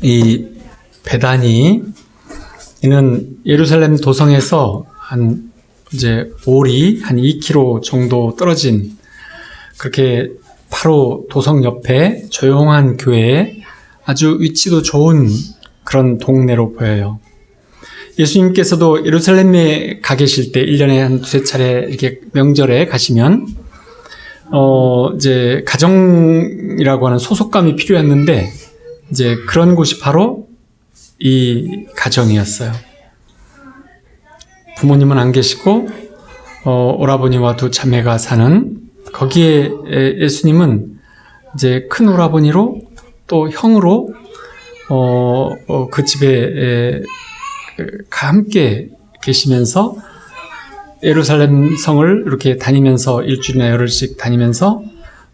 이 베다니 이는 예루살렘 도성에서 한 이제 오리 한 2km 정도 떨어진 그렇게 바로 도성 옆에 조용한 교회에 아주 위치도 좋은 그런 동네로 보여요. 예수님께서도 예루살렘에 가 계실 때 1년에 한 두세 차례 이렇게 명절에 가시면 이제 가정이라고 하는 소속감이 필요했는데 이제 그런 곳이 바로 이 가정이었어요. 부모님은 안 계시고 오라버니와 두 자매가 사는 거기에 예수님은 이제 큰 오라버니로 또 형으로 그 집에 함께 계시면서 예루살렘 성을 이렇게 다니면서 일주일이나 열흘씩 다니면서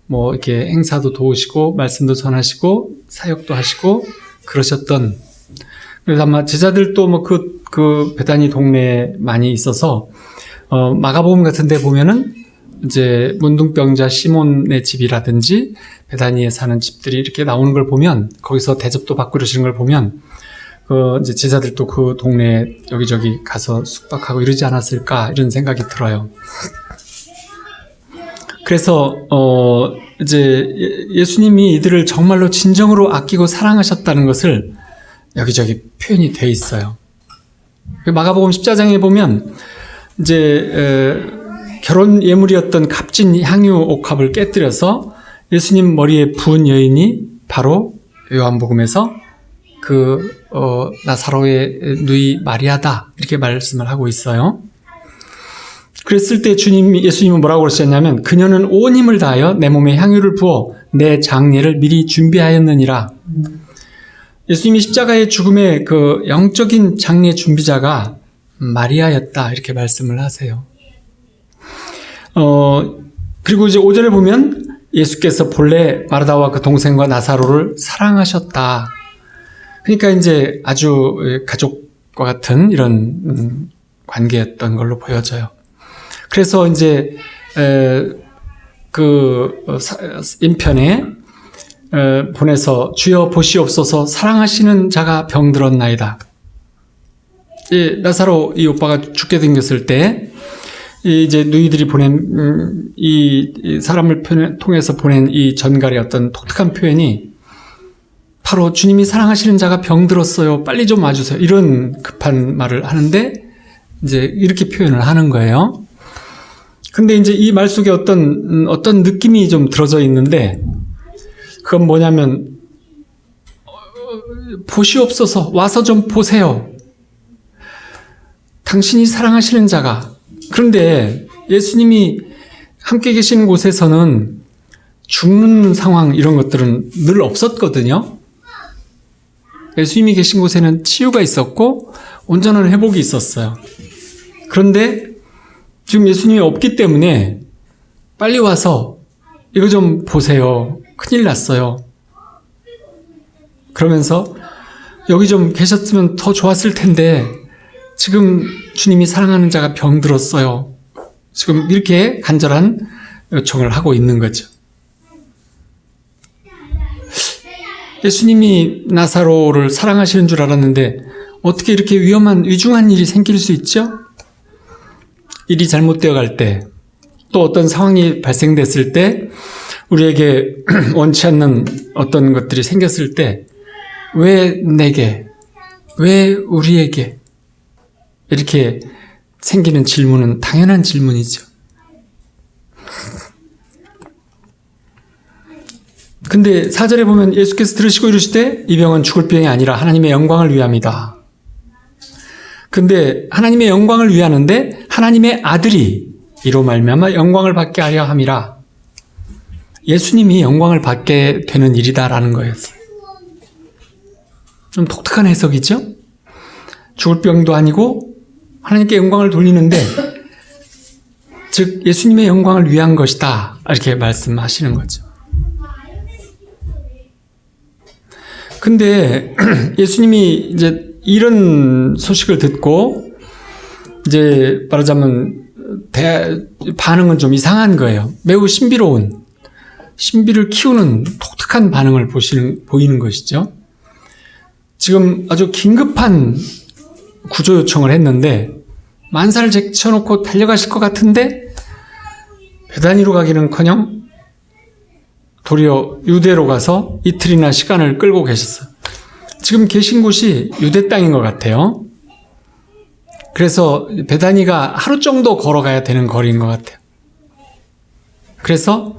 뭐 이렇게 행사도 도우시고 말씀도 전하시고 사역도 하시고 그러셨던, 그래서 아마 제자들도 뭐 그 베다니 동네에 많이 있어서 마가복음 같은 데 보면은 이제 문둥병자 시몬의 집이라든지 베다니에 사는 집들이 이렇게 나오는 걸 보면, 거기서 대접도 받고 그러시는 걸 보면 이제 제자들도 그 동네에 여기저기 가서 숙박하고 이러지 않았을까 이런 생각이 들어요. 그래서 이제 예수님이 이들을 정말로 진정으로 아끼고 사랑하셨다는 것을 여기저기 표현이 돼 있어요. 마가복음 14장에 보면 이제 결혼 예물이었던 값진 향유 옥합을 깨뜨려서 예수님 머리에 부은 여인이 바로 요한복음에서 나사로의 누이 마리아다 이렇게 말씀을 하고 있어요. 그랬을 때 예수님은 뭐라고 그러셨냐면, 그녀는 온 힘을 다하여 내 몸에 향유를 부어 내 장례를 미리 준비하였느니라. 예수님이 십자가의 죽음의 그 영적인 장례 준비자가 마리아였다 이렇게 말씀을 하세요. 그리고 이제 5절에 보면 예수께서 본래 마르다와 그 동생과 나사로를 사랑하셨다. 그러니까 이제 아주 가족과 같은 이런 관계였던 걸로 보여져요. 그래서 이제 인편에 보내서 주여 보시옵소서 사랑하시는 자가 병들었나이다. 나사로 이 오빠가 죽게 생겼을 때 이제 누이들이 보낸 이 사람을 통해서 보낸 이 전갈의 어떤 독특한 표현이 바로 주님이 사랑하시는 자가 병들었어요. 빨리 좀 와주세요. 이런 급한 말을 하는데 이제 이렇게 표현을 하는 거예요. 근데 이제 이 말 속에 어떤 느낌이 좀 들어져 있는데, 그건 뭐냐면, 보시옵소서, 와서 좀 보세요. 당신이 사랑하시는 자가. 그런데 예수님이 함께 계시는 곳에서는 죽는 상황 이런 것들은 늘 없었거든요. 예수님이 계신 곳에는 치유가 있었고 온전한 회복이 있었어요. 그런데 지금 예수님이 없기 때문에 빨리 와서 이거 좀 보세요. 큰일 났어요. 그러면서 여기 좀 계셨으면 더 좋았을 텐데 지금 주님이 사랑하는 자가 병들었어요. 지금 이렇게 간절한 요청을 하고 있는 거죠. 예수님이 나사로를 사랑하시는 줄 알았는데 어떻게 이렇게 위중한 일이 생길 수 있죠? 일이 잘못되어 갈 때, 또 어떤 상황이 발생됐을 때, 우리에게 원치 않는 어떤 것들이 생겼을 때, 왜 내게, 왜 우리에게 이렇게 생기는 질문은 당연한 질문이죠. 근데 4절에 보면 예수께서 들으시고 이르시되 이 병은 죽을 병이 아니라 하나님의 영광을 위함이다. 근데 하나님의 영광을 위하는데 하나님의 아들이 이로 말미암아 영광을 받게 하려 함이라. 예수님이 영광을 받게 되는 일이다라는 거였어요. 좀 독특한 해석이죠? 죽을 병도 아니고 하나님께 영광을 돌리는데, 즉 예수님의 영광을 위한 것이다 이렇게 말씀하시는 거죠. 근데 예수님이 이제 이런 소식을 듣고 이제 말하자면 반응은 좀 이상한 거예요. 매우 신비를 키우는 독특한 반응을 보이는 것이죠. 지금 아주 긴급한 구조 요청을 했는데 만사를 제쳐놓고 달려가실 것 같은데 베다니로 가기는커녕 도리어 유대로 가서 이틀이나 시간을 끌고 계셨어요. 지금 계신 곳이 유대 땅인 것 같아요. 그래서 베다니가 하루 정도 걸어가야 되는 거리인 것 같아요. 그래서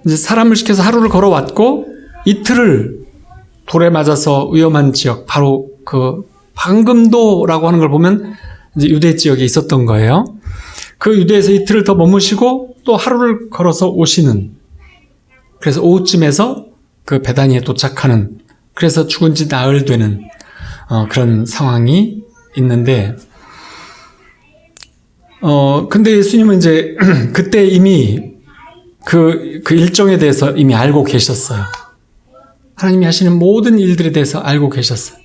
이제 사람을 시켜서 하루를 걸어왔고 이틀을 돌에 맞아서 위험한 지역, 바로 그 방금도라고 하는 걸 보면 이제 유대 지역에 있었던 거예요. 그 유대에서 이틀을 더 머무시고 또 하루를 걸어서 오시는, 그래서 오후쯤에서 그 베다니에 도착하는, 그래서 죽은 지 나흘 되는 그런 상황이 있는데, 근데 예수님은 이제 그때 이미 그 일정에 대해서 이미 알고 계셨어요. 하나님이 하시는 모든 일들에 대해서 알고 계셨어요.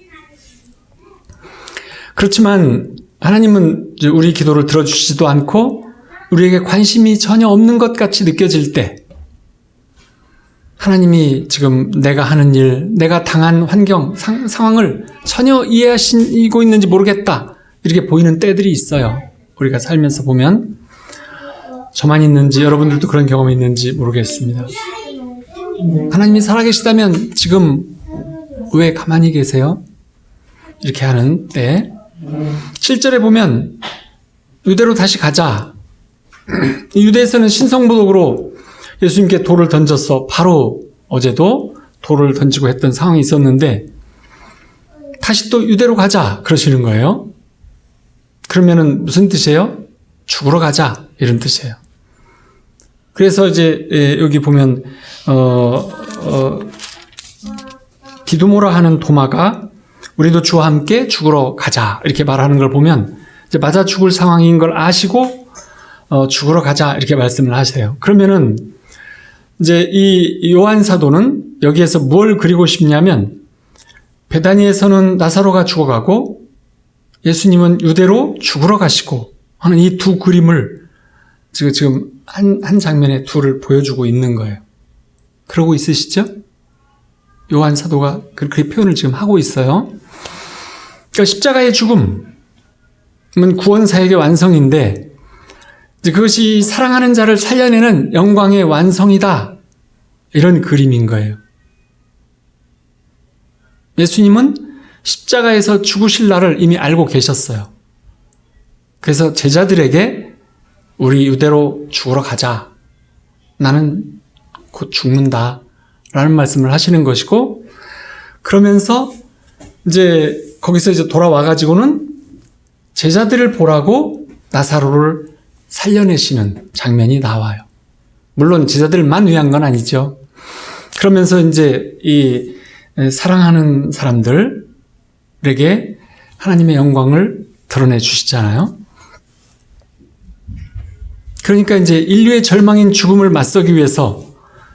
그렇지만 하나님은 이제 우리 기도를 들어주시지도 않고 우리에게 관심이 전혀 없는 것 같이 느껴질 때, 하나님이 지금 내가 하는 일, 내가 당한 환경, 상황을 전혀 이해하시고 있는지 모르겠다, 이렇게 보이는 때들이 있어요. 우리가 살면서 보면. 저만 있는지 여러분들도 그런 경험이 있는지 모르겠습니다. 하나님이 살아계시다면 지금 왜 가만히 계세요? 이렇게 하는 때 7절에 보면 유대로 다시 가자. 유대에서는 신성모독으로 예수님께 돌을 던졌어. 바로 어제도 돌을 던지고 했던 상황이 있었는데 다시 또 유대로 가자 그러시는 거예요. 그러면은 무슨 뜻이에요? 죽으러 가자, 이런 뜻이에요. 그래서 이제 여기 보면 디두모라 하는 도마가 우리도 주와 함께 죽으러 가자 이렇게 말하는 걸 보면 이제 맞아 죽을 상황인 걸 아시고 죽으러 가자 이렇게 말씀을 하세요. 그러면은 이제 이 요한 사도는 여기에서 뭘 그리고 싶냐면 베다니에서는 나사로가 죽어가고 예수님은 유대로 죽으러 가시고 하는 이 두 그림을 지금 한 장면에 둘을 보여주고 있는 거예요. 그러고 있으시죠? 요한 사도가 그렇게 표현을 지금 하고 있어요. 그러니까 십자가의 죽음은 구원 사역의 완성인데 이제 그것이 사랑하는 자를 살려내는 영광의 완성이다, 이런 그림인 거예요. 예수님은 십자가에서 죽으실 날을 이미 알고 계셨어요. 그래서 제자들에게 우리 유대로 죽으러 가자, 나는 곧 죽는다 라는 말씀을 하시는 것이고, 그러면서 이제 거기서 이제 돌아와 가지고는 제자들을 보라고 나사로를 살려내시는 장면이 나와요. 물론 제자들만 위한 건 아니죠. 그러면서 이제 이 사랑하는 사람들에게 하나님의 영광을 드러내 주시잖아요. 그러니까 이제 인류의 절망인 죽음을 맞서기 위해서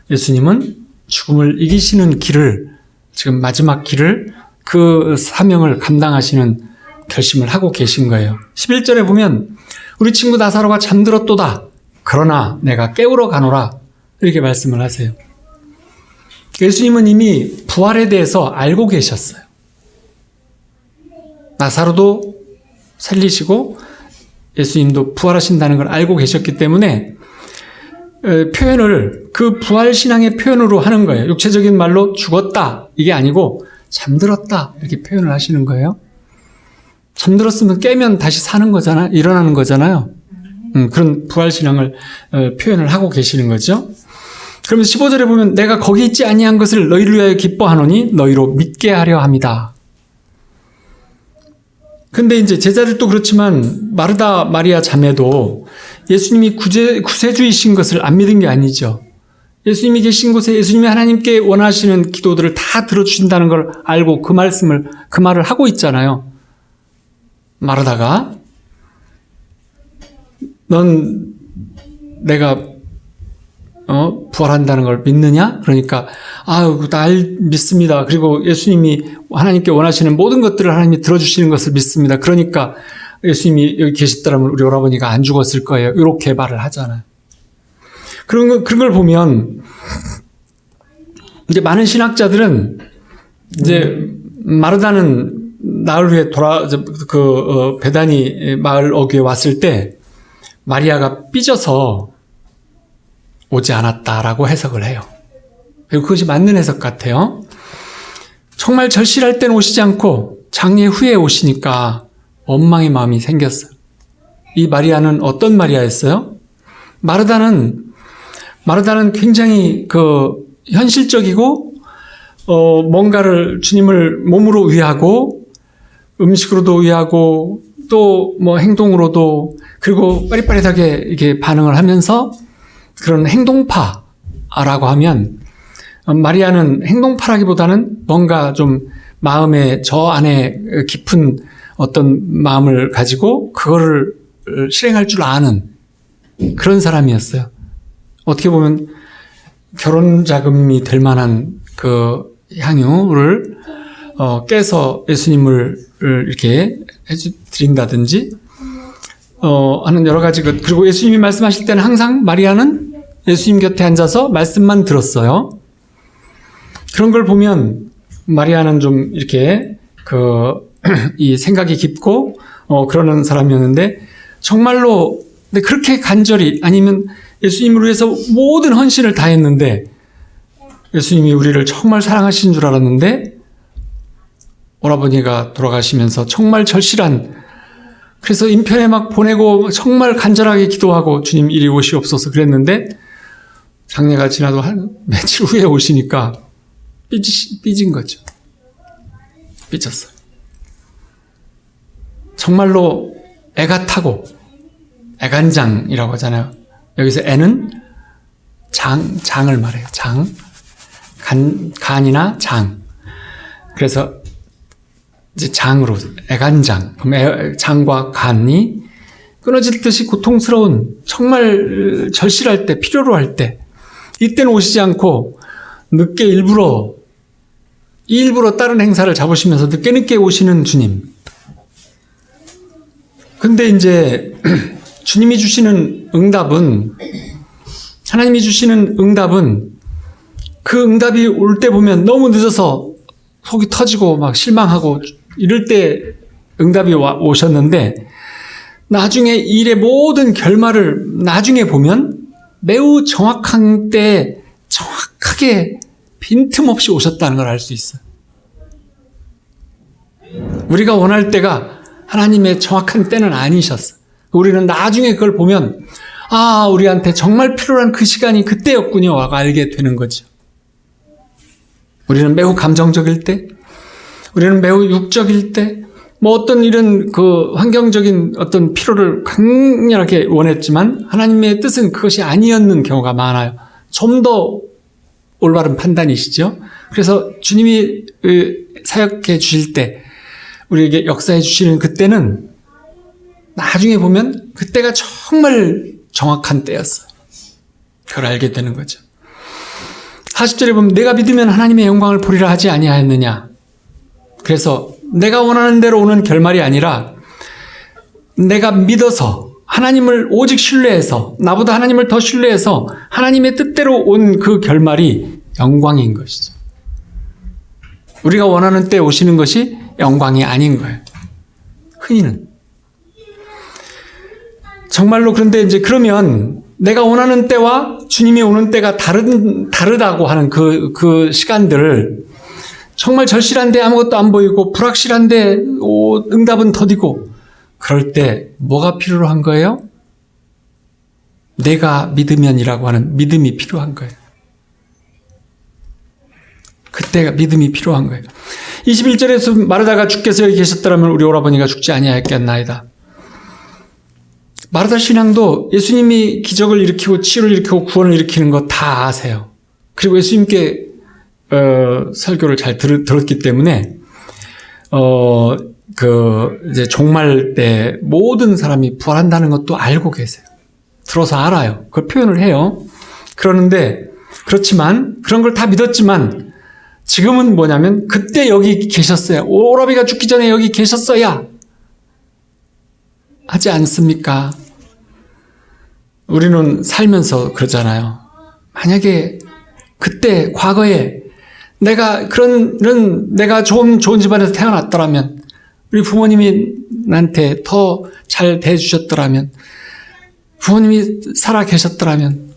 예수님은 죽음을 이기시는 길을, 지금 마지막 길을, 그 사명을 감당하시는 결심을 하고 계신 거예요. 11절에 보면 우리 친구 나사로가 잠들었도다. 그러나 내가 깨우러 가노라. 이렇게 말씀을 하세요. 예수님은 이미 부활에 대해서 알고 계셨어요. 나사로도 살리시고 예수님도 부활하신다는 걸 알고 계셨기 때문에 표현을 그 부활신앙의 표현으로 하는 거예요. 육체적인 말로 죽었다 이게 아니고 잠들었다 이렇게 표현을 하시는 거예요. 잠들었으면 깨면 다시 사는 거잖아요. 일어나는 거잖아요. 그런 부활신앙을 표현을 하고 계시는 거죠. 그러면 15절에 보면 내가 거기 있지 아니한 것을 너희를 위하여 기뻐하노니 너희로 믿게 하려 함이다. 근데 이제 제자들도 그렇지만 마르다 마리아 자매도 예수님이 구세주이신 것을 안 믿은 게 아니죠. 예수님이 계신 곳에 예수님이 하나님께 원하시는 기도들을 다 들어주신다는 걸 알고 그 말을 하고 있잖아요. 마르다가 넌 내가 부활한다는 걸 믿느냐? 그러니까 날 믿습니다. 그리고 예수님이 하나님께 원하시는 모든 것들을 하나님이 들어주시는 것을 믿습니다. 그러니까 예수님이 여기 계셨더라면 우리 오라버니가 안 죽었을 거예요. 이렇게 말을 하잖아요. 그런 걸 보면 이제 많은 신학자들은 이제 마르다는 나흘 후에 베다니 마을 어귀에 왔을 때 마리아가 삐져서 오지 않았다라고 해석을 해요. 그리고 그것이 맞는 해석 같아요. 정말 절실할 때는 오시지 않고 장례 후에 오시니까 원망의 마음이 생겼어요. 이 마리아는 어떤 마리아였어요? 마르다는 굉장히 현실적이고 뭔가를 주님을 몸으로 위하고 음식으로도 위하고 또 뭐 행동으로도 그리고 빠릿빠릿하게 이렇게 반응을 하면서 그런 행동파라고 하면 마리아는 행동파라기보다는 뭔가 좀 마음에 저 안에 깊은 어떤 마음을 가지고 그거를 실행할 줄 아는 그런 사람이었어요. 어떻게 보면 결혼 자금이 될 만한 그 향유를 깨서 예수님을 이렇게 드린다든지 하는 여러 가지 것. 그리고 예수님이 말씀하실 때는 항상 마리아는 예수님 곁에 앉아서 말씀만 들었어요. 그런 걸 보면 마리아는 좀 이렇게 이 생각이 깊고 그러는 사람이었는데 정말로 근데 그렇게 간절히 아니면 예수님을 위해서 모든 헌신을 다 했는데 예수님이 우리를 정말 사랑하시는 줄 알았는데 오라버니가 돌아가시면서 정말 절실한 그래서 인편에 막 보내고 정말 간절하게 기도하고 주님 이리 오시옵소서 그랬는데 장례가 지나도 한 며칠 후에 오시니까 삐진 거죠. 삐졌어요. 정말로 애가 타고 애간장이라고 하잖아요. 여기서 애는 장을 말해요. 간이나 장. 그래서 이제 장으로 애간장. 그럼 장과 간이 끊어질 듯이 고통스러운 정말 절실할 때 필요로 할 때 이때는 오시지 않고 늦게 일부러 다른 행사를 잡으시면서 늦게 오시는 주님. 근데 이제 주님이 주시는 응답은 하나님이 주시는 응답은 그 응답이 올 때 보면 너무 늦어서 속이 터지고 막 실망하고 이럴 때 응답이 오셨는데 나중에 일의 모든 결말을 나중에 보면 매우 정확한 때에 정확하게 빈틈없이 오셨다는 걸 알 수 있어요. 우리가 원할 때가 하나님의 정확한 때는 아니셨어. 우리는 나중에 그걸 보면 우리한테 정말 필요한 그 시간이 그때였군요 하고 알게 되는 거죠. 우리는 매우 감정적일 때, 우리는 매우 육적일 때, 뭐 어떤 이런 환경적인 어떤 필요를 강렬하게 원했지만 하나님의 뜻은 그것이 아니었는 경우가 많아요. 좀 더 올바른 판단이시죠. 그래서 주님이 사역해 주실 때 우리에게 역사해 주시는 그때는 나중에 보면 그때가 정말 정확한 때였어요. 그걸 알게 되는 거죠. 40절에 보면 내가 믿으면 하나님의 영광을 보리라 하지 아니하였느냐. 그래서 내가 원하는 대로 오는 결말이 아니라 내가 믿어서 하나님을 오직 신뢰해서 나보다 하나님을 더 신뢰해서 하나님의 뜻대로 온 그 결말이 영광인 것이죠. 우리가 원하는 때 오시는 것이 영광이 아닌 거예요. 흔히는. 정말로 그런데 이제 그러면 내가 원하는 때와 주님이 오는 때가 다르다고 하는 그 시간들을 정말 절실한데 아무것도 안 보이고 불확실한데 응답은 더디고 그럴 때 뭐가 필요한 거예요? 내가 믿으면이라고 하는 믿음이 필요한 거예요. 그때가 믿음이 필요한 거예요. 21절에서 마르다가 주께서 여기 계셨더라면 우리 오라버니가 죽지 아니하였겠나이다. 마르다 신앙도 예수님이 기적을 일으키고 치유를 일으키고 구원을 일으키는 거 다 아세요. 그리고 예수님께 설교를 잘 들었기 때문에 이제 종말 때 모든 사람이 부활한다는 것도 알고 계세요. 들어서 알아요. 그걸 표현을 해요. 그렇지만 그런 걸 다 믿었지만 지금은 뭐냐면 그때 여기 계셨어요. 오라비가 죽기 전에 여기 계셨어야 하지 않습니까? 우리는 살면서 그러잖아요. 만약에 그때 과거에 내가 좋은 집안에서 태어났더라면, 우리 부모님이 나한테 더 잘 대해주셨더라면, 부모님이 살아 계셨더라면,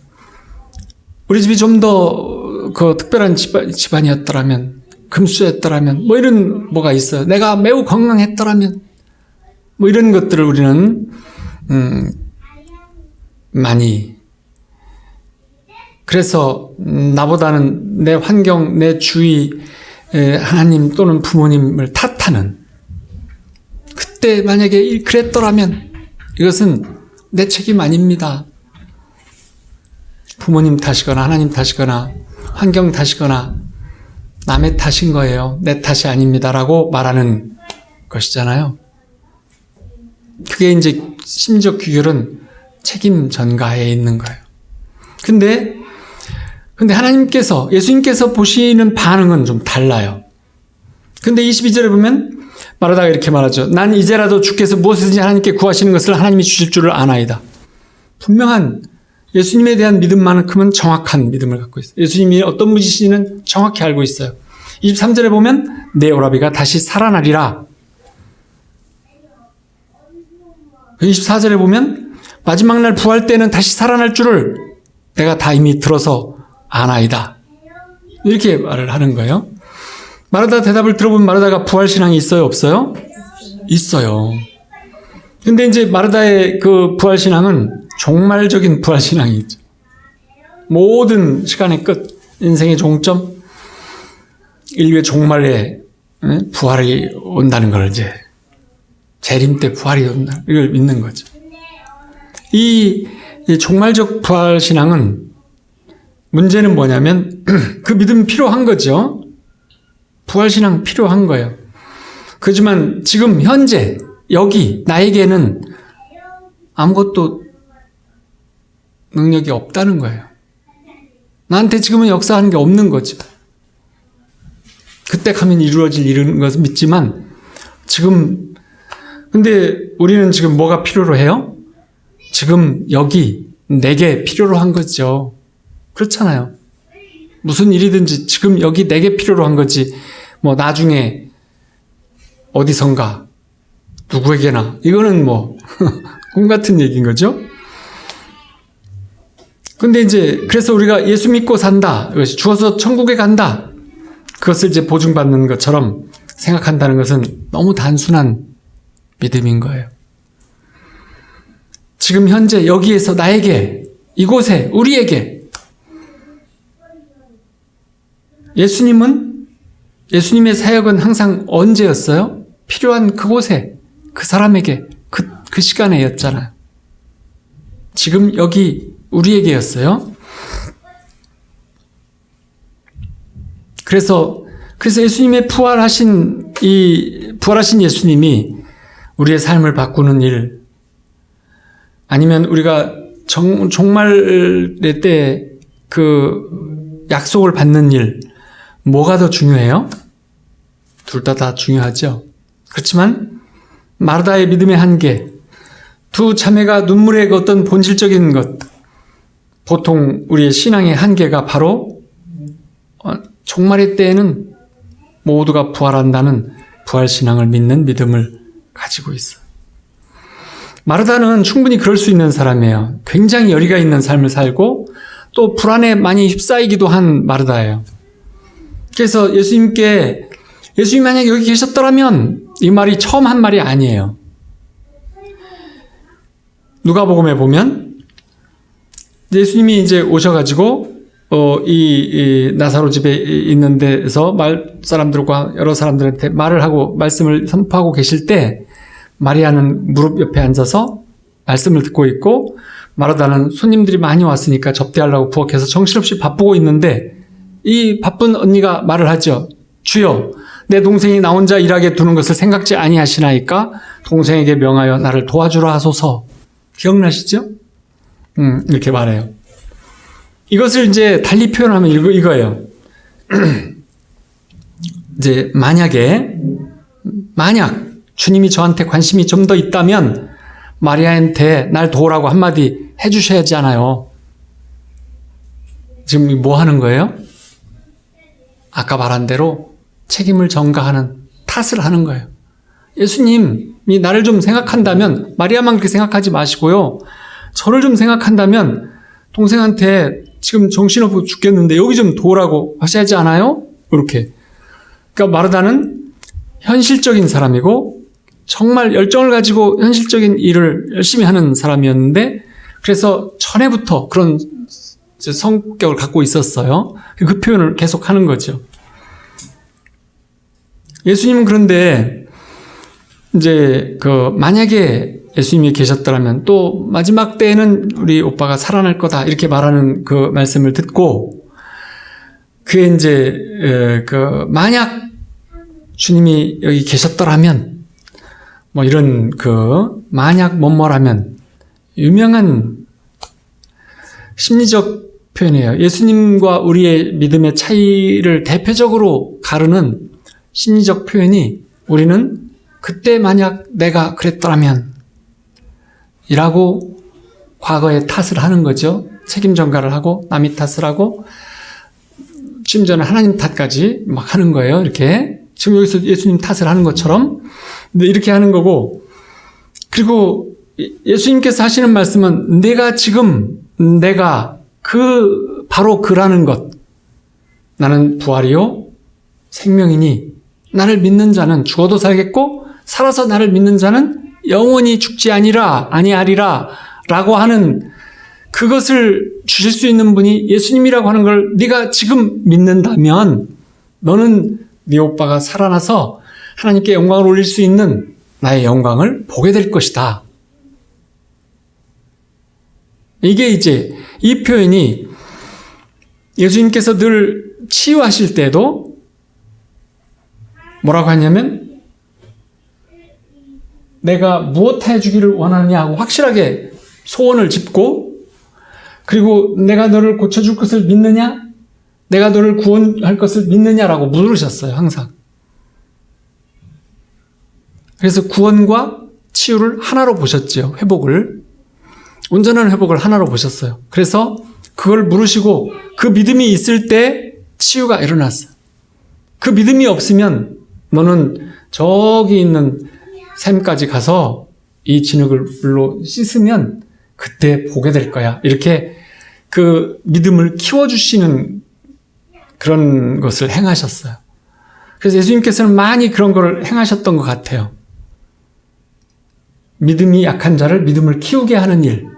우리 집이 좀 더 특별한 집안이었더라면, 금수저였더라면, 이런 뭐가 있어요. 내가 매우 건강했더라면, 이런 것들을 우리는 많이, 그래서 나보다는 내 환경, 내 주위 하나님 또는 부모님을 탓하는, 그때 만약에 그랬더라면 이것은 내 책임 아닙니다. 부모님 탓이거나 하나님 탓이거나 환경 탓이거나 남의 탓인 거예요. 내 탓이 아닙니다라고 말하는 것이잖아요. 그게 이제 심지어 귀결은 책임 전가에 있는 거예요. 근데 하나님께서, 예수님께서 보시는 반응은 좀 달라요. 근데 22절에 보면 마르다가 이렇게 말하죠. 난 이제라도 주께서 무엇이든지 하나님께 구하시는 것을 하나님이 주실 줄을 아나이다. 분명한 예수님에 대한 믿음만큼은 정확한 믿음을 갖고 있어요. 예수님이 어떤 분이신지는 정확히 알고 있어요. 23절에 보면 내 오라비가 다시 살아나리라. 24절에 보면 마지막 날 부활 때는 다시 살아날 줄을 내가 다 이미 들어서 아나이다. 이렇게 말을 하는 거예요. 마르다 대답을 들어보면 마르다가 부활신앙이 있어요? 없어요? 있어요. 근데 이제 마르다의 그 부활신앙은 종말적인 부활신앙이죠. 모든 시간의 끝, 인생의 종점, 인류의 종말에 부활이 온다는 걸 이제 재림 때 부활이 온다. 이걸 믿는 거죠. 이 종말적 부활신앙은 문제는 뭐냐면 그 믿음이 필요한 거죠. 부활신앙 필요한 거예요. 그렇지만 지금 현재 여기 나에게는 아무것도 능력이 없다는 거예요. 나한테 지금은 역사하는 게 없는 거죠. 그때 가면 이루어질 이런 것을 믿지만 지금, 근데 우리는 지금 뭐가 필요로 해요? 지금 여기 내게 필요로 한 거죠. 그렇잖아요. 무슨 일이든지 지금 여기 내게 필요로 한 거지, 나중에 어디선가 누구에게나, 이거는 꿈 같은 얘기인 거죠. 근데 이제 그래서 우리가 예수 믿고 산다, 이것이 죽어서 천국에 간다, 그것을 이제 보증받는 것처럼 생각한다는 것은 너무 단순한 믿음인 거예요. 지금 현재 여기에서 나에게, 이곳에, 우리에게 예수님의 사역은 항상 언제였어요? 필요한 그곳에, 그 사람에게, 그 시간에였잖아요. 지금 여기 우리에게였어요. 그래서 예수님의 부활하신 예수님이 우리의 삶을 바꾸는 일, 아니면 우리가 종말의 때 그 약속을 받는 일, 뭐가 더 중요해요? 둘 다 중요하죠. 그렇지만 마르다의 믿음의 한계, 두 자매가 눈물의 어떤 본질적인 것, 보통 우리의 신앙의 한계가 바로 종말의 때에는 모두가 부활한다는 부활신앙을 믿는 믿음을 가지고 있어요. 마르다는 충분히 그럴 수 있는 사람이에요. 굉장히 열의가 있는 삶을 살고 또 불안에 많이 휩싸이기도 한 마르다예요. 그래서 예수님 만약에 여기 계셨더라면, 이 말이 처음 한 말이 아니에요. 누가복음에 보면 예수님이 이제 오셔가지고 이 나사로 집에 있는 데서 사람들과 여러 사람들한테 말을 하고 말씀을 선포하고 계실 때 마리아는 무릎 옆에 앉아서 말씀을 듣고 있고, 마르다는 손님들이 많이 왔으니까 접대하려고 부엌에서 정신없이 바쁘고 있는데 이 바쁜 언니가 말을 하죠. 주여, 내 동생이 나 혼자 일하게 두는 것을 생각지 아니하시나이까 동생에게 명하여 나를 도와주라 하소서. 기억나시죠? 이렇게 말해요. 이것을 이제 달리 표현하면 이거예요. 이제 만약 주님이 저한테 관심이 좀 더 있다면 마리아한테 날 도우라고 한마디 해주셔야지 않아요. 지금 뭐 하는 거예요? 아까 말한 대로 책임을 전가하는 탓을 하는 거예요. 예수님이 나를 좀 생각한다면 마리아만 그렇게 생각하지 마시고요. 저를 좀 생각한다면 동생한테 지금 정신없어 죽겠는데 여기 좀 도우라고 하셔야지 않아요? 이렇게. 그러니까 마르다는 현실적인 사람이고 정말 열정을 가지고 현실적인 일을 열심히 하는 사람이었는데 그래서 전에부터 그런 성격을 갖고 있었어요. 그 표현을 계속 하는 거죠. 예수님은 그런데 이제 만약에 예수님이 계셨더라면 또 마지막 때에는 우리 오빠가 살아날 거다 이렇게 말하는 그 말씀을 듣고 그게 이제 만약 주님이 여기 계셨더라면 뭐 이런 만약 뭐뭐라면 유명한 심리적 표현이에요. 예수님과 우리의 믿음의 차이를 대표적으로 가르는 심리적 표현이 우리는 그때 만약 내가 그랬더라면 이라고 과거에 탓을 하는 거죠. 책임 전가를 하고 남의 탓을 하고 심지어는 하나님 탓까지 막 하는 거예요. 이렇게 지금 여기서 예수님 탓을 하는 것처럼 이렇게 하는 거고 그리고 예수님께서 하시는 말씀은 내가 바로 그라는 것 나는 부활이요 생명이니 나를 믿는 자는 죽어도 살겠고 살아서 나를 믿는 자는 영원히 죽지 아니하리라 라고 하는 그것을 주실 수 있는 분이 예수님이라고 하는 걸 네가 지금 믿는다면 너는 네 오빠가 살아나서 하나님께 영광을 올릴 수 있는 나의 영광을 보게 될 것이다. 이게 이제 이 표현이 예수님께서 늘 치유하실 때도 뭐라고 하냐면 내가 무엇 해주기를 원하느냐 하고 확실하게 소원을 짚고 그리고 내가 너를 고쳐줄 것을 믿느냐? 내가 너를 구원할 것을 믿느냐라고 물으셨어요. 항상. 그래서 구원과 치유를 하나로 보셨죠. 회복을. 온전한 회복을 하나로 보셨어요. 그래서 그걸 물으시고 그 믿음이 있을 때 치유가 일어났어요. 그 믿음이 없으면 너는 저기 있는 샘까지 가서 이 진흙을 물로 씻으면 그때 보게 될 거야. 이렇게 그 믿음을 키워주시는 그런 것을 행하셨어요. 그래서 예수님께서는 많이 그런 걸 행하셨던 것 같아요. 믿음이 약한 자를 믿음을 키우게 하는 일.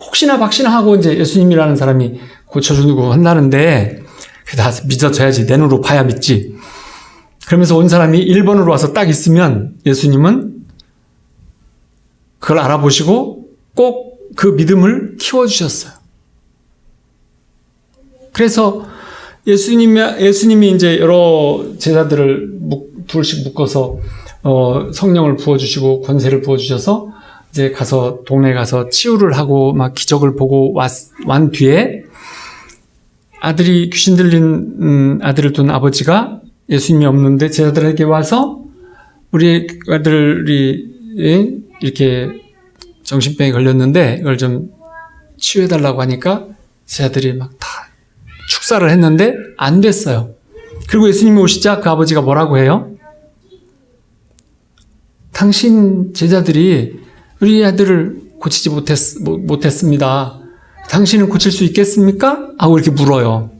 혹시나 박시나 하고 이제 예수님이라는 사람이 고쳐주고 한다는데 다 믿어져야지. 내 눈으로 봐야 믿지. 그러면서 온 사람이 1번으로 와서 딱 있으면 예수님은 그걸 알아보시고 꼭 그 믿음을 키워주셨어요. 그래서 예수님이 이제 여러 제자들을 둘씩 묶어서 성령을 부어주시고 권세를 부어주셔서 이제 동네에 가서 치유를 하고 막 기적을 보고 완 뒤에 아들이 귀신 들린 아들을 둔 아버지가 예수님이 없는데 제자들에게 와서 우리 아들이 이렇게 정신병에 걸렸는데 이걸 좀 치유해달라고 하니까 제자들이 막 다 축사를 했는데 안 됐어요. 그리고 예수님이 오시자 그 아버지가 뭐라고 해요? 당신 제자들이 우리 아들을 고치지 못했습니다. 당신은 고칠 수 있겠습니까? 하고 이렇게 물어요.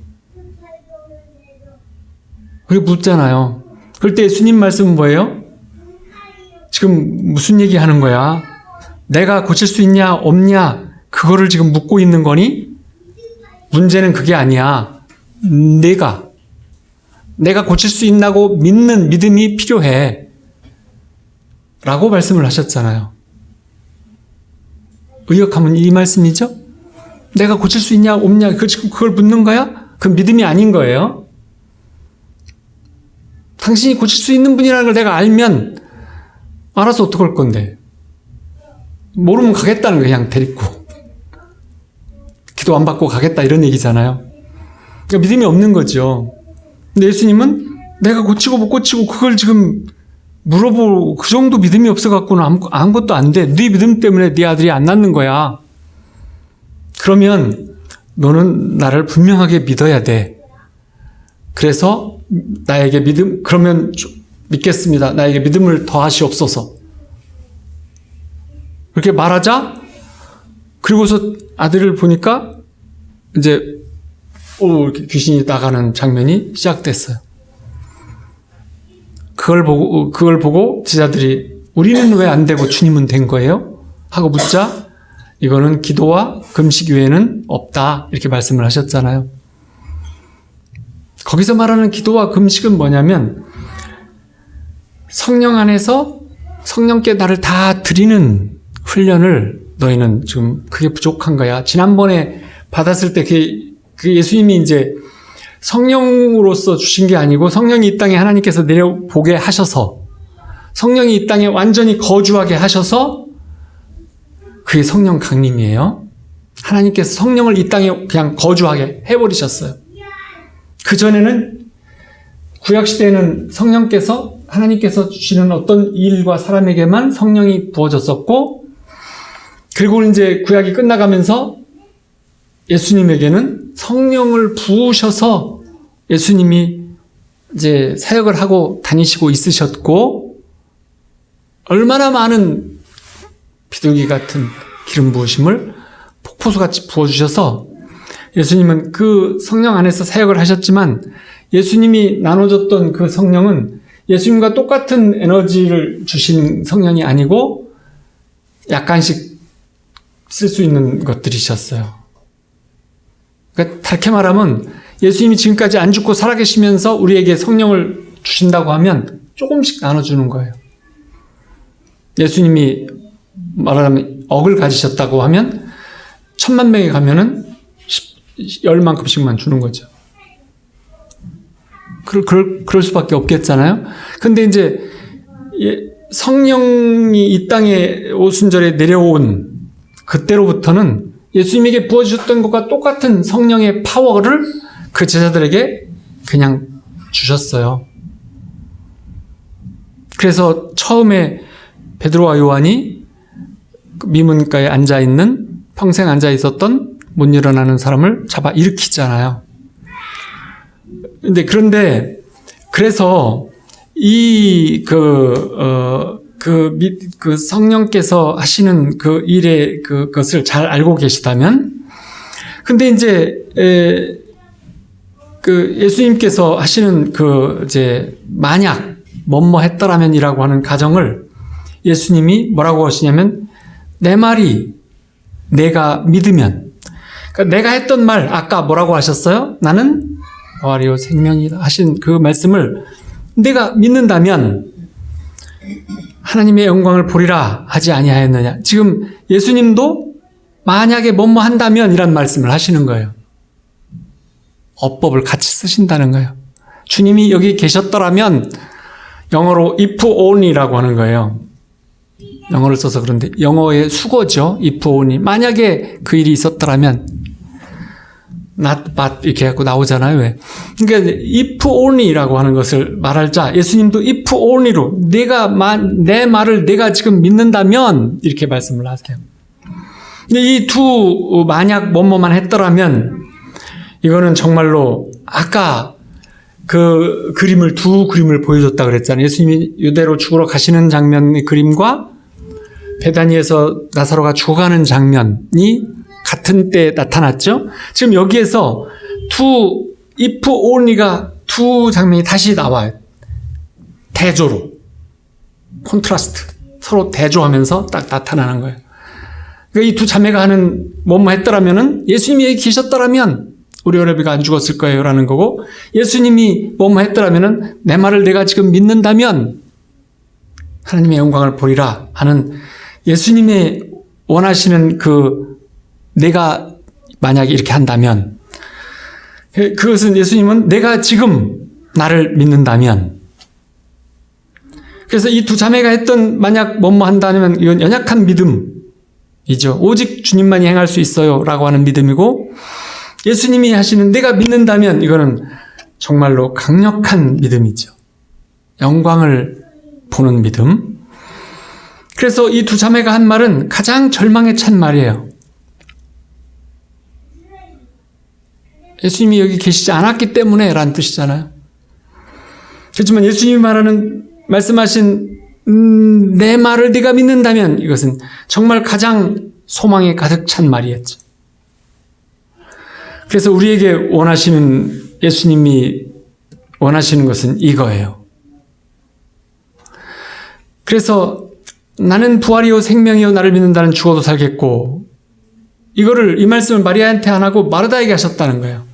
그리고 묻잖아요. 그럴 때 예수님 말씀은 뭐예요? 지금 무슨 얘기 하는 거야? 내가 고칠 수 있냐 없냐 그거를 지금 묻고 있는 거니? 문제는 그게 아니야. 내가 고칠 수 있다고 믿는 믿음이 필요해. 라고 말씀을 하셨잖아요. 의역하면 이 말씀이죠? 내가 고칠 수 있냐 없냐 지금 그걸 묻는 거야? 그 믿음이 아닌 거예요. 당신이 고칠 수 있는 분이라는 걸 내가 알면 알아서 어떡할 건데. 모르면 가겠다는 거예요. 그냥 데리고. 기도 안 받고 가겠다 이런 얘기잖아요. 그러니까 믿음이 없는 거죠. 근데 예수님은 내가 고치고 못 고치고 그걸 지금 물어보고 그 정도 믿음이 없어갖고는 아무것도 안 돼. 네 믿음 때문에 네 아들이 안 낫는 거야. 그러면 너는 나를 분명하게 믿어야 돼. 그래서 나에게 그러면 믿겠습니다. 나에게 믿음을 더하시옵소서. 그렇게 말하자, 그리고서 아들을 보니까 이제 이렇게 귀신이 나가는 장면이 시작됐어요. 그걸 보고 제자들이 우리는 왜 안 되고 주님은 된 거예요? 하고 묻자 이거는 기도와 금식 외에는 없다 이렇게 말씀을 하셨잖아요. 거기서 말하는 기도와 금식은 뭐냐면 성령 안에서 성령께 나를 다 드리는 훈련을 너희는 지금 그게 부족한 거야. 지난번에 받았을 때 그 예수님이 이제 성령으로서 주신 게 아니고 성령이 이 땅에 하나님께서 내려보게 하셔서 성령이 이 땅에 완전히 거주하게 하셔서 그게 성령 강림이에요. 하나님께서 성령을 이 땅에 그냥 거주하게 해버리셨어요. 그전에는 구약시대에는 성령께서 하나님께서 주시는 어떤 일과 사람에게만 성령이 부어졌었고 그리고 이제 구약이 끝나가면서 예수님에게는 성령을 부으셔서 예수님이 이제 사역을 하고 다니시고 있으셨고 얼마나 많은 비둘기 같은 기름 부으심을 폭포수같이 부어주셔서 예수님은 그 성령 안에서 사역을 하셨지만 예수님이 나눠줬던 그 성령은 예수님과 똑같은 에너지를 주신 성령이 아니고 약간씩 쓸 수 있는 것들이셨어요. 그러니까 다르게 말하면 예수님이 지금까지 안 죽고 살아계시면서 우리에게 성령을 주신다고 하면 조금씩 나눠주는 거예요. 예수님이 말하자면 억을 가지셨다고 하면 10,000,000명이 가면은 10만큼씩만 주는 거죠. 그럴 수밖에 없겠잖아요. 근데 이제 성령이 이 땅에 오순절에 내려온 그때로부터는 예수님에게 부어주셨던 것과 똑같은 성령의 파워를 그 제자들에게 그냥 주셨어요. 그래서 처음에 베드로와 요한이 미문가에 앉아있는 평생 앉아있었던 못 일어나는 사람을 잡아 일으키잖아요. 그런데 그래서 그 성령께서 하시는 그 일의 그것을 잘 알고 계시다면, 근데 이제 그 예수님께서 하시는 이제 만약 뭐뭐 했더라면이라고 하는 가정을 예수님이 뭐라고 하시냐면 내 말이 내가 믿으면, 그러니까 내가 했던 말 아까 뭐라고 하셨어요? 나는 부활이요 생명이다 하신 그 말씀을 내가 믿는다면 하나님의 영광을 보리라 하지 아니하였느냐. 지금 예수님도 만약에 뭐뭐 한다면 이란 말씀을 하시는 거예요. 어법을 같이 쓰신다는 거예요. 주님이 여기 계셨더라면 영어로 if only라고 하는 거예요. 영어를 써서 그런데 영어의 수거죠. if only. 만약에 그 일이 있었더라면 not but 이렇게 해갖고 나오잖아요. 왜? 그러니까 if only라고 하는 것을 말할 자 예수님도 if only로 내 말을 내가 지금 믿는다면 이렇게 말씀을 하세요. 근데 이 두 만약 뭐뭐만 했더라면 이거는 정말로 아까 두 그림을 보여줬다 그랬잖아요. 예수님이 유대로 죽으러 가시는 장면의 그림과 베다니에서 나사로가 죽어가는 장면이 같은 때에 나타났죠. 지금 여기에서 if only가 두 장면이 다시 나와요. 대조로. 콘트라스트. 서로 대조하면서 딱 나타나는 거예요. 그러니까 이 두 자매가 하는 뭐뭐 했더라면은 예수님이 여기 계셨더라면 우리 어려비가 안 죽었을 거예요 라는 거고, 예수님이 뭐뭐 했더라면은 내 말을 내가 지금 믿는다면 하나님의 영광을 보리라 하는 예수님의 원하시는 내가 만약에 이렇게 한다면, 그것은 예수님은 내가 지금 나를 믿는다면, 그래서 이 두 자매가 했던 만약 뭐뭐 한다면 이건 연약한 믿음이죠. 오직 주님만이 행할 수 있어요 라고 하는 믿음이고, 예수님이 하시는 내가 믿는다면 이거는 정말로 강력한 믿음이죠. 영광을 보는 믿음. 그래서 이 두 자매가 한 말은 가장 절망에 찬 말이에요. 예수님이 여기 계시지 않았기 때문에 라는 뜻이잖아요. 그렇지만 예수님이 말씀하신 내 말을 네가 믿는다면 이것은 정말 가장 소망에 가득 찬 말이었죠. 그래서 우리에게 예수님이 원하시는 것은 이거예요. 그래서 나는 부활이요 생명이요 나를 믿는다는 죽어도 살겠고, 이 말씀을 마리아한테 안 하고 마르다에게 하셨다는 거예요.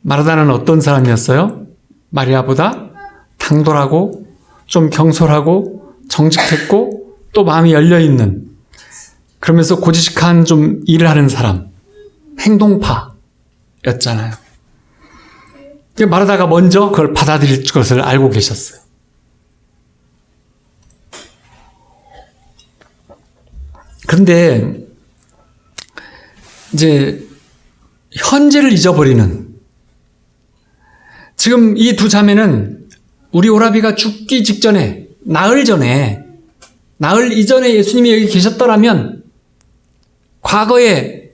마르다는 어떤 사람이었어요? 마리아보다 당돌하고 좀 경솔하고 정직했고 또 마음이 열려있는, 그러면서 고지식한 좀 일을 하는 사람, 행동파였잖아요. 마르다가 먼저 그걸 받아들일 것을 알고 계셨어요. 그런데 이제 현재를 잊어버리는, 지금 이 두 자매는 우리 오라비가 죽기 직전에, 나흘 이전에 예수님이 여기 계셨더라면, 과거에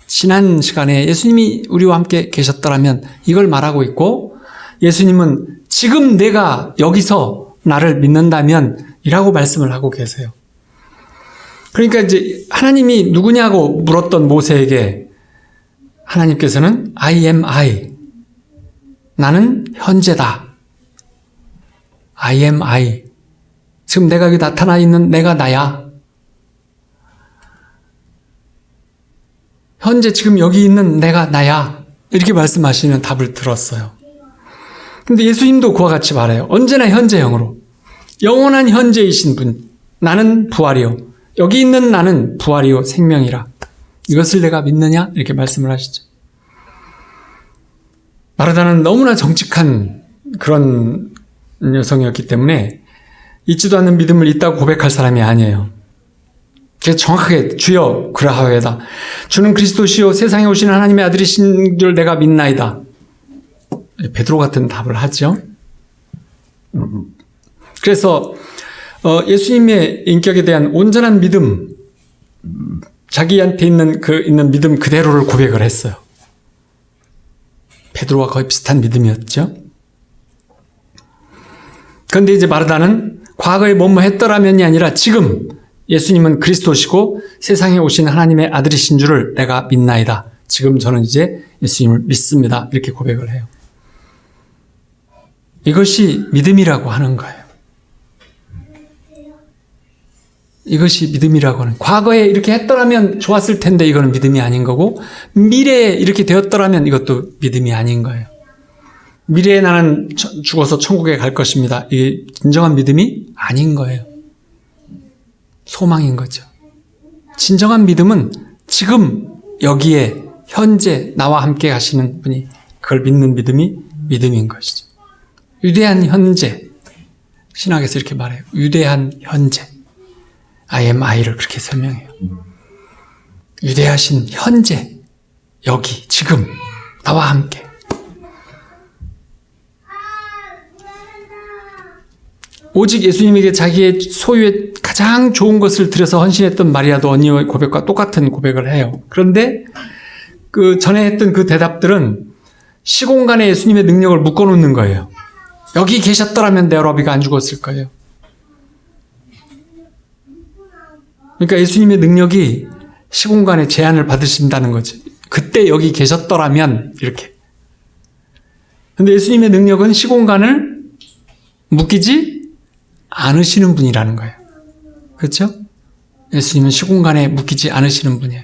지난 시간에 예수님이 우리와 함께 계셨더라면 이걸 말하고 있고, 예수님은 지금 내가 여기서 나를 믿는다면 이라고 말씀을 하고 계세요. 그러니까 이제 하나님이 누구냐고 물었던 모세에게 하나님께서는 I am I, 나는 현재다. I am I, 지금 내가 여기 나타나 있는 내가 나야. 현재 지금 여기 있는 내가 나야. 이렇게 말씀하시는 답을 들었어요. 근데 예수님도 그와 같이 말해요. 언제나 현재형으로. 영원한 현재이신 분. 나는 부활이요. 여기 있는 나는 부활이요 생명이라. 이것을 내가 믿느냐? 이렇게 말씀을 하시죠. 마르다는 너무나 정직한 그런 여성이었기 때문에 잊지도 않는 믿음을 있다고 고백할 사람이 아니에요. 그래서 정확하게 주여 그러하오이다. 주는 그리스도시요 세상에 오신 하나님의 아들이신 줄 내가 믿나이다. 베드로 같은 답을 하죠. 그래서 예수님의 인격에 대한 온전한 믿음, 자기한테 있는 믿음 그대로를 고백을 했어요. 베드로와 거의 비슷한 믿음이었죠. 그런데 이제 마르다는 과거에 뭐뭐 했더라면이 아니라 지금 예수님은 그리스도시고 세상에 오신 하나님의 아들이신 줄을 내가 믿나이다. 지금 저는 이제 예수님을 믿습니다. 이렇게 고백을 해요. 이것이 믿음이라고 하는 거예요. 이것이 믿음이라고 하는, 과거에 이렇게 했더라면 좋았을 텐데 이거는 믿음이 아닌 거고, 미래에 이렇게 되었더라면 이것도 믿음이 아닌 거예요. 미래에 나는 죽어서 천국에 갈 것입니다. 이게 진정한 믿음이 아닌 거예요. 소망인 거죠. 진정한 믿음은 지금 여기에 현재 나와 함께 가시는 분이, 그걸 믿는 믿음이 믿음인 것이죠. 위대한 현재, 신학에서 이렇게 말해요. 위대한 현재, I am I를 그렇게 설명해요. 위대하신 현재, 여기 지금 나와 함께. 오직 예수님에게 자기의 소유의 가장 좋은 것을 들여서 헌신했던 마리아도 언니의 고백과 똑같은 고백을 해요. 그런데 그 전에 했던 그 대답들은 시공간에 예수님의 능력을 묶어놓는 거예요. 여기 계셨더라면 내 어러비가 안 죽었을 거예요. 그러니까 예수님의 능력이 시공간에 제한을 받으신다는 거죠. 그때 여기 계셨더라면 이렇게. 근데 예수님의 능력은 시공간을 묶이지 않으시는 분이라는 거예요. 그렇죠? 예수님은 시공간에 묶이지 않으시는 분이에요.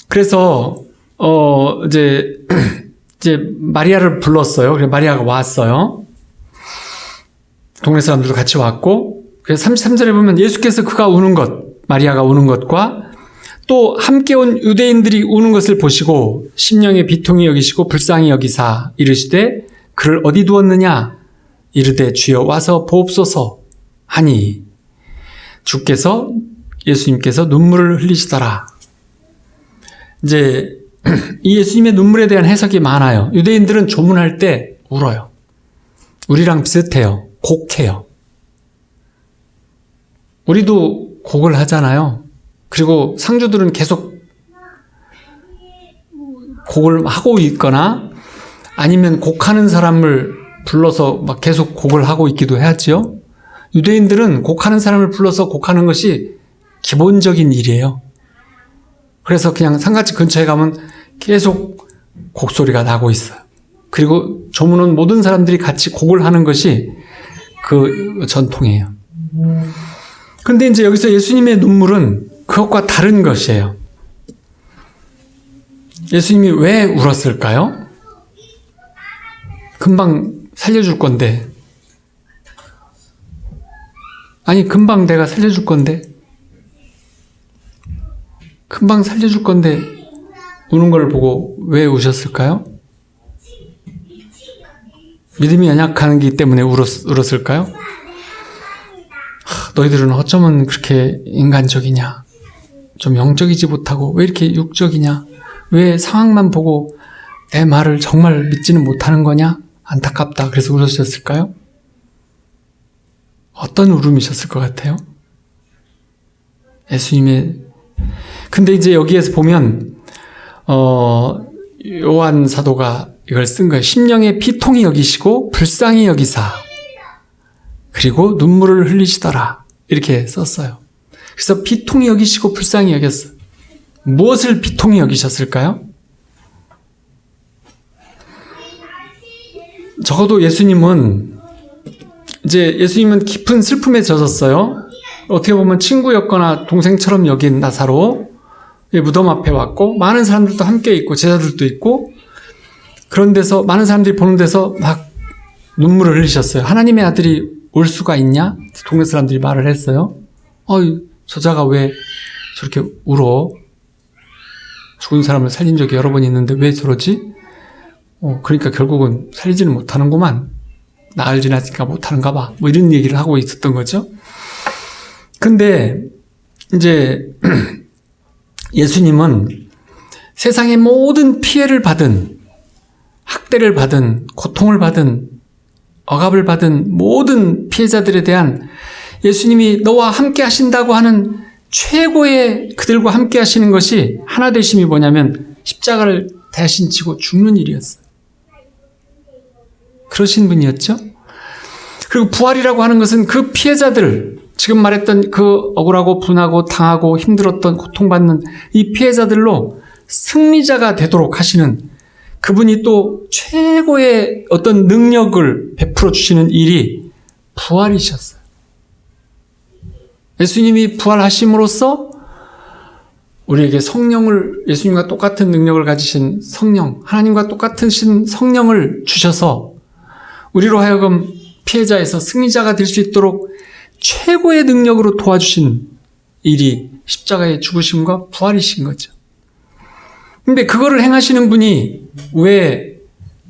그래서 이제 마리아를 불렀어요. 그래서 마리아가 왔어요. 동네 사람들도 같이 왔고, 그래서 33절에 보면 예수께서 그가 우는 것, 마리아가 우는 것과 또 함께 온 유대인들이 우는 것을 보시고 심령의 비통이 여기시고 불쌍히 여기사 이르시되 그를 어디 두었느냐? 이르되 주여 와서 보옵소서 하니 예수님께서 눈물을 흘리시더라. 이제 이 예수님의 눈물에 대한 해석이 많아요. 유대인들은 조문할 때 울어요. 우리랑 비슷해요. 곡해요. 우리도 곡을 하잖아요. 그리고 상주들은 계속 곡을 하고 있거나 아니면 곡하는 사람을 불러서 막 계속 곡을 하고 있기도 하지요. 유대인들은 곡하는 사람을 불러서 곡하는 것이 기본적인 일이에요. 그래서 그냥 상가집 근처에 가면 계속 곡소리가 나고 있어요. 그리고 조문은 모든 사람들이 같이 곡을 하는 것이 그 전통이에요. 근데 이제 여기서 예수님의 눈물은 그것과 다른 것이에요. 예수님이 왜 울었을까요? 금방 살려줄 건데. 아니, 금방 내가 살려줄 건데. 금방 살려줄 건데 우는 걸 보고 왜 우셨을까요? 믿음이 연약하기 때문에 울었을까요? 너희들은 어쩌면 그렇게 인간적이냐? 좀 영적이지 못하고 왜 이렇게 육적이냐? 왜 상황만 보고 내 말을 정말 믿지는 못하는 거냐? 안타깝다. 그래서 울으셨을까요? 어떤 울음이셨을 것 같아요? 예수님의 근데 이제 여기에서 보면 요한 사도가 이걸 쓴 거예요. 심령의 피통이 여기시고 불쌍히 여기사 그리고 눈물을 흘리시더라 이렇게 썼어요. 그래서 피통이 여기시고 불쌍히 여겼어요. 무엇을 피통이 여기셨을까요? 적어도 예수님은 깊은 슬픔에 젖었어요. 어떻게 보면 친구였거나 동생처럼 여긴 나사로 무덤 앞에 왔고 많은 사람들도 함께 있고 제자들도 있고 그런 데서 많은 사람들이 보는 데서 막 눈물을 흘리셨어요. 하나님의 아들이 올 수가 있냐? 동네 사람들이 말을 했어요. 저자가 왜 저렇게 울어? 죽은 사람을 살린 적이 여러 번 있는데 왜 저러지? 그러니까 결국은 살리지는 못하는구만. 나을 지났으니까 못하는가 봐. 뭐 이런 얘기를 하고 있었던 거죠. 근데 이제 예수님은 세상의 모든 피해를 받은, 학대를 받은, 고통을 받은, 억압을 받은 모든 피해자들에 대한 예수님이 너와 함께 하신다고 하는 최고의 그들과 함께 하시는 것이 하나 되심이 뭐냐면 십자가를 대신 지고 죽는 일이었어요. 그러신 분이었죠. 그리고 부활이라고 하는 것은 그 피해자들, 지금 말했던 그 억울하고 분하고 당하고 힘들었던 고통받는 이 피해자들로 승리자가 되도록 하시는 그분이 또 최고의 어떤 능력을 베풀어 주시는 일이 부활이셨어요. 예수님이 부활하심으로써 우리에게 성령을, 예수님과 똑같은 능력을 가지신 성령, 하나님과 똑같은 성령을 주셔서 우리로 하여금 피해자에서 승리자가 될 수 있도록 최고의 능력으로 도와주신 일이 십자가의 죽으심과 부활이신 거죠. 근데 그거를 행하시는 분이 왜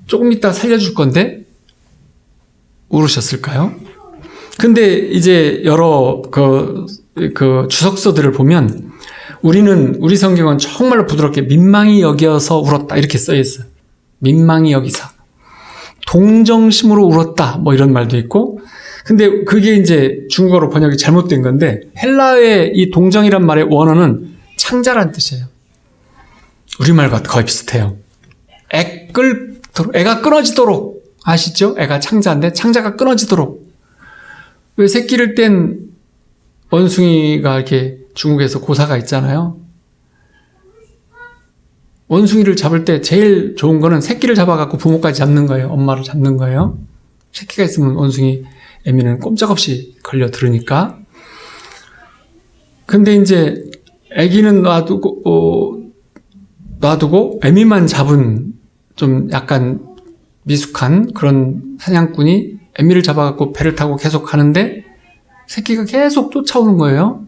조금 이따 살려줄 건데 울으셨을까요? 근데 이제 여러 그 주석서들을 보면 우리 성경은 정말로 부드럽게 민망히 여겨서 울었다 이렇게 써 있어요. 민망히 여기사. 동정심으로 울었다 뭐 이런 말도 있고 근데 그게 이제 중국어로 번역이 잘못된 건데 헬라어의 이 동정이란 말의 원어는 창자란 뜻이에요. 우리말과 거의 비슷해요. 애가 끊어지도록 아시죠? 애가 창자인데 창자가 끊어지도록 왜 새끼를 뗀 원숭이가 이렇게 중국에서 고사가 있잖아요. 원숭이를 잡을 때 제일 좋은 거는 새끼를 잡아갖고 부모까지 잡는 거예요. 엄마를 잡는 거예요. 새끼가 있으면 원숭이 애미는 꼼짝없이 걸려들으니까. 근데 이제 애기는 놔두고 애미만 잡은 좀 약간 미숙한 그런 사냥꾼이 애미를 잡아갖고 배를 타고 계속 가는데 새끼가 계속 쫓아오는 거예요.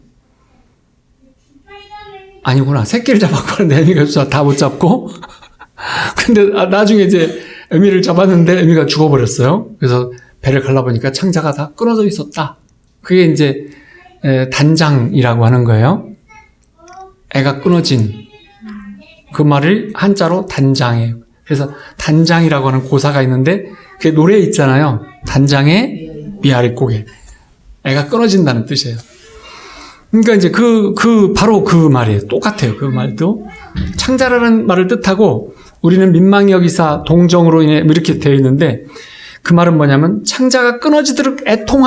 아니구나. 새끼를 잡았고 하는데 애미가 다 못 잡고. 근데 나중에 이제 애미를 잡았는데 애미가 죽어버렸어요. 그래서 배를 갈라보니까 창자가 다 끊어져 있었다. 그게 이제 단장이라고 하는 거예요. 애가 끊어진. 그 말을 한자로 단장이에요. 그래서 단장이라고 하는 고사가 있는데 그게 노래에 있잖아요. 단장의 위아래 고개. 애가 끊어진다는 뜻이에요. 그러니까 이제 바로 그 말이에요. 똑같아요. 그 말도. 창자라는 말을 뜻하고 우리는 민망히 여기사 동정으로 인해 뭐 이렇게 되어 있는데 그 말은 뭐냐면 창자가 끊어지도록 애통하시